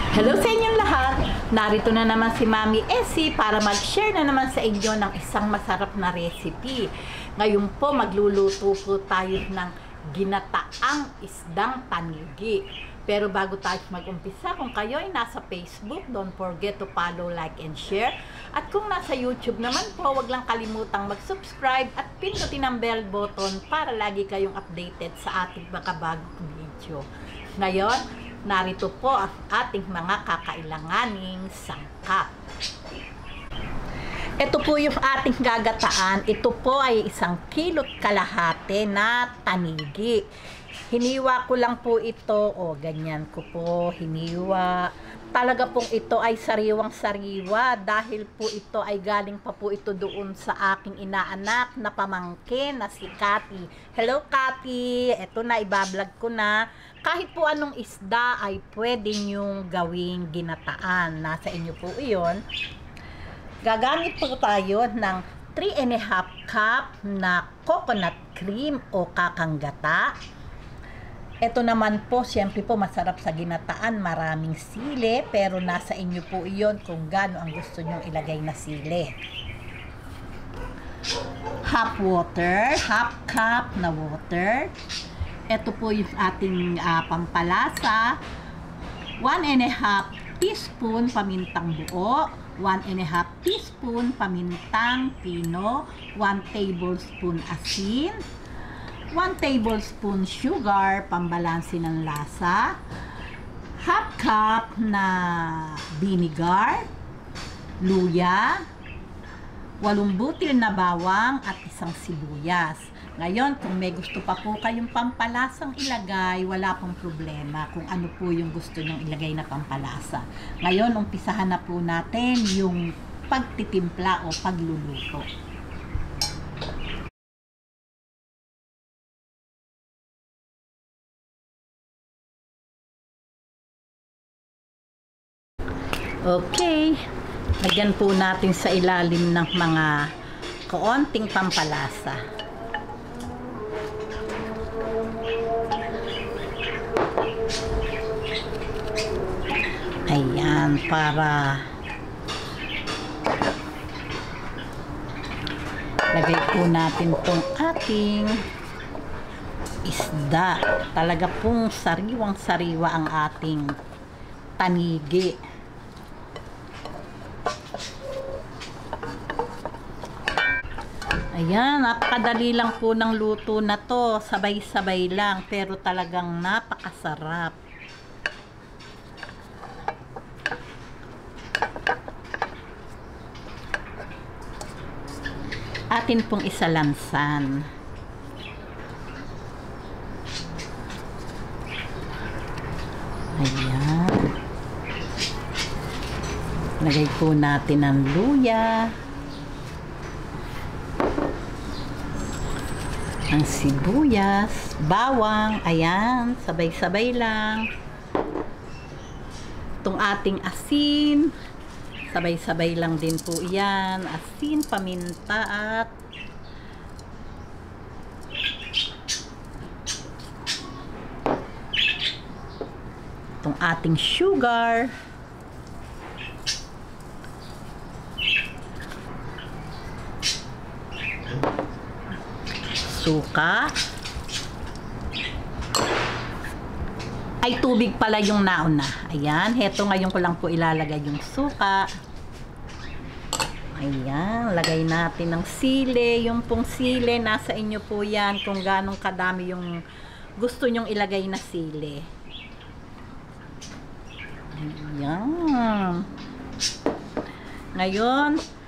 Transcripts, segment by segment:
Hello sa inyong lahat! Narito na naman si Mami Essie para mag-share na naman sa inyo ng isang masarap na recipe. Ngayon po magluluto po tayo ng ginataang isdang tanigi. Pero bago tayo mag-umpisa, kung kayo ay nasa Facebook, don't forget to follow, like, and share. At kung nasa YouTube naman po, wag lang kalimutang mag-subscribe at pindutin ang bell button para lagi kayong updated sa ating makabagong video. Ngayon, narito po ang ating mga kakailanganing sangkap. Ito po yung ating gagataan. Ito po ay 1 kilo't kalahati na tanigi. Hiniwa ko lang po ito. O, ganyan ko po hiniwa. Talaga pong ito ay sariwang-sariwa dahil po ito ay galing pa po ito doon sa aking inaanak na pamangkin na si Cathy. Hello Cathy! Ito na, ibablog ko na. Kahit po anong isda ay pwede nyong gawing ginataan. Nasa inyo po iyon. Gagamit po tayo ng 3½ cup na coconut cream o kakanggata. Ito naman po, siyempre po masarap sa ginataan, maraming sili, pero nasa inyo po iyon kung gaano ang gusto nyong ilagay na sili. Half cup na water. Ito po yung ating pampalasa. 1½ teaspoon pamintang buo, 1½ teaspoon pamintang pino, 1 tablespoon asin, 1 tablespoon sugar, pambalansi ng lasa, half cup na vinegar, luya, 8 butil na bawang at 1 sibuyas. Ngayon, kung may gusto pa po kayong pampalasang ilagay, wala pong problema kung ano po yung gusto nyong ilagay na pampalasa. Ngayon, umpisahan na po natin yung pagtitimpla o pagluluto. Okay, lagyan po natin sa ilalim ng mga kaunting pampalasa. Ayan, para lagay po natin tong ating isda. Talaga pong sariwang-sariwa ang ating tanigi. Ayan, napakadali lang po ng luto na to. Sabay-sabay lang, pero talagang napakasarap. Atin pong isalansan. Ayan. Lagay po natin ang luya, ang sibuyas, bawang, ayan, sabay-sabay lang. Itong ating asin, sabay-sabay lang din po yan. Asin, paminta at itong ating sugar. Suka. Ay, tubig pala yung nauna. Ayan, heto ngayon ko lang po ilalagay yung suka. Ayan, lagay natin ng sili. Yung pong sili, nasa inyo po yan kung ganong kadami yung gusto nyong ilagay na sili. Ayan. Ngayon,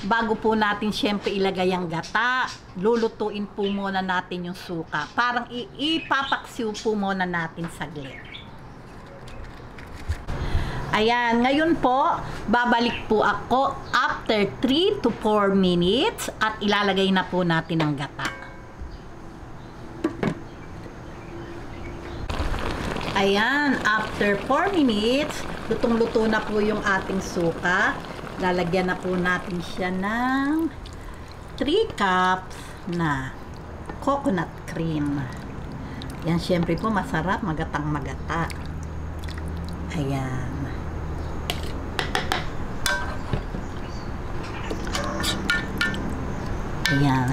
bago po natin syempre ilagay ang gata, lulutuin po muna natin yung suka. Parang ipapaksiw po muna natin saglit. Ayan, ngayon po, babalik po ako after 3 to 4 minutes at ilalagay na po natin ang gata. Ayan, after 4 minutes, lutong-luto na po yung ating suka. Lalagyan na po natin siya ng 3 cups na coconut cream. Yan, syempre po masarap, magatang magata. Ayan. Ayan.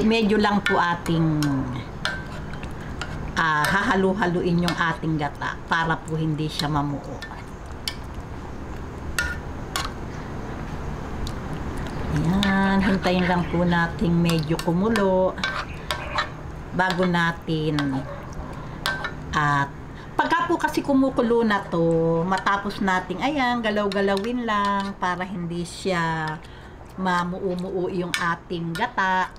Medyo lang po ating hahalu-haluin yung ating gata para po hindi siya mamuo. Ayan. Hintayin lang po natin medyo kumulo bago natin pagka po kasi kumukulo na to, matapos nating ayan, galaw-galawin lang para hindi siya mamuo-muo yung ating gata,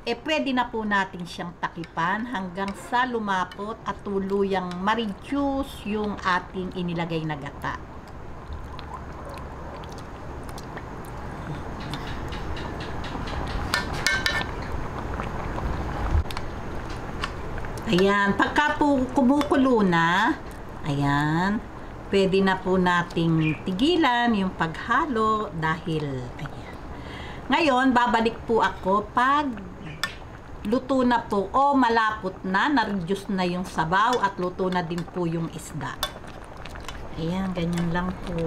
pwede na po natin siyang takipan hanggang sa lumapot at tuluyang ma-reduce yung ating inilagay na gata. Ayan, pagka po kumukulo na, ayan, pwede na po nating tigilan yung paghalo dahil, ayan. Ngayon, babalik po ako pag luto na po o malapot na, na-reduce na yung sabaw at luto na din po yung isda. Ayan, ganyan lang po.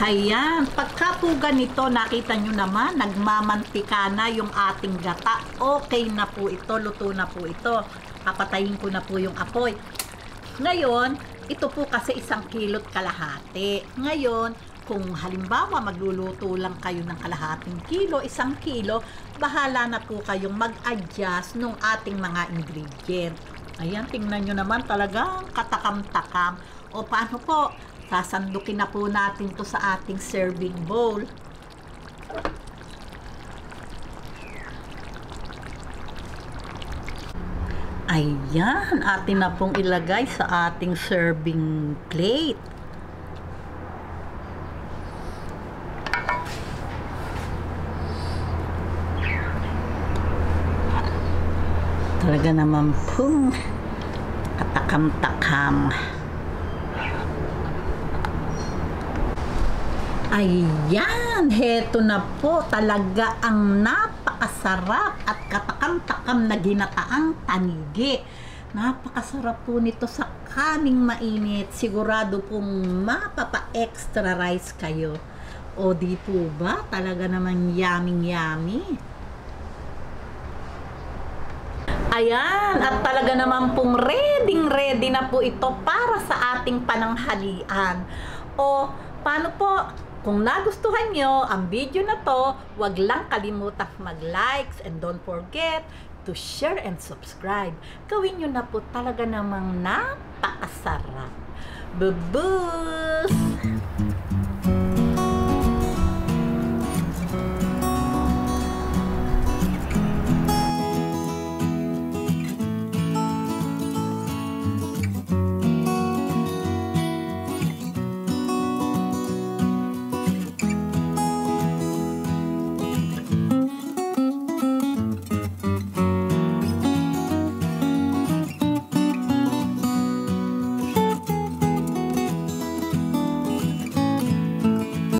Ayan, pagka po ganito, nakita nyo naman, nagmamantika na yung ating gata. Okay na po ito, luto na po ito. Papatayin ko na po yung apoy. Ngayon, ito po kasi 1 kilo't kalahati. Ngayon, kung halimbawa magluluto lang kayo ng kalahating kilo, 1 kilo, bahala na po kayong mag-adjust ng ating mga ingredient. Ayan, tingnan nyo naman talagang katakam-takam. O paano po? Sasandukin na po natin to sa ating serving bowl. Ayan, atin na pong ilagay sa ating serving plate. Talaga naman pong katakam-takam. Ayan, heto na po talaga ang napakasarap at katakam-takam na ginataang tanigi. Napakasarap po nito sa kaning mainit. Sigurado pong mapapa-extra rice kayo. O di po ba? Talaga naman yummy-yummy. Ayan, at talaga naman pong ready na po ito para sa ating pananghalian. O, paano po? Kung nagustuhan nyo ang video na to, wag lang kalimutang mag-likes and don't forget to share and subscribe. Gawin nyo na po, talaga namang napakasarap. Bubus!